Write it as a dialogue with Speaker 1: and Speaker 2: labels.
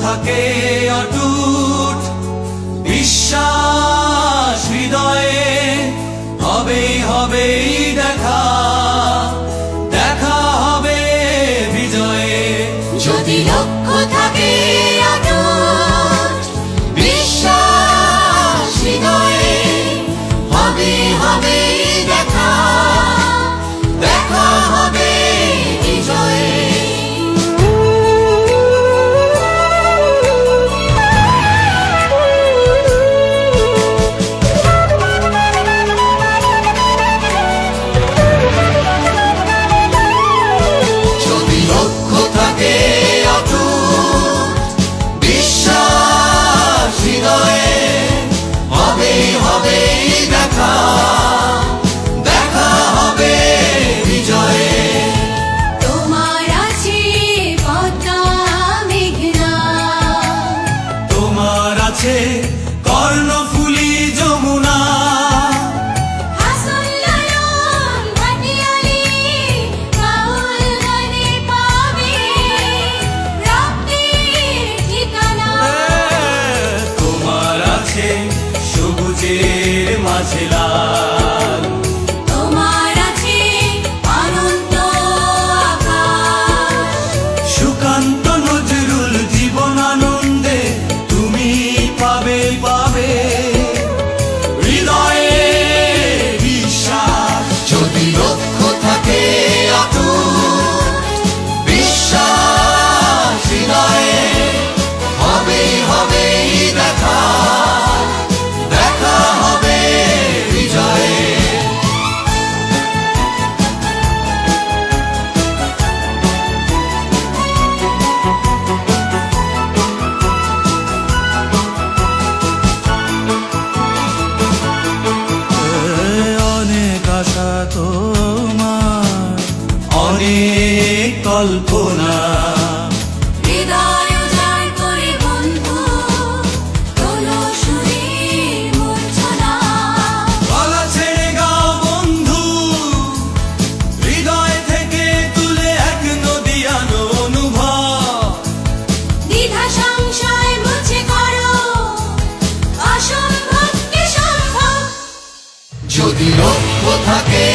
Speaker 1: থাকে অটুট বিশ্বাস হৃদয়ে, হবেই হবেই দেখা, দেখা হবে বিজয়ে।
Speaker 2: যদি লক্ষ্য থাকে অটুট বিশ্বাস হৃদয়ে, হবে হবে দেখা, দেখা হবে বিজয়ে। যদি লক্ষ্য থাকে অটুট বিশ্বাস হৃদয়ে, হবে হবে দেখা, দেখা হবে বিজয়ে। তোমার আছে পদ্মা মেঘনা,
Speaker 1: তোমার আছে কর্ণফুলী যমুনা,
Speaker 2: হাসন লালন ভাটিয়ালি বাউল গানে পাবে রক্তির ঠিকানা।
Speaker 1: তোমার আছে সবুজের মাঝে লাল,
Speaker 2: তোমার আছে অনন্ত আকাশ,
Speaker 1: সুকান্ত নজরুল জীবনানন্দে তুমি পাবে পাবে হৃদয়ে বিশ্বাস।
Speaker 2: যদি লক্ষ্য থাকে অটুট বিশ্বাস হৃদয়ে, হবে হবে দেখা, দেখা হবে বিজয়ে।
Speaker 1: অনেক আশা তোমার, অনেক কল্পনা,
Speaker 2: হৃদয় উজাড় করে বন্ধু তোলো সুরে মূর্ছনা।
Speaker 1: গলা ছেড়ে গাও বন্ধু, হৃদয় থেকে তুলে এক নদীয়ানো অনুভব।
Speaker 2: দ্বিধা সংশয় মুছে করো অসম্ভবকে সম্ভব। যদি লক্ষ্য থাকে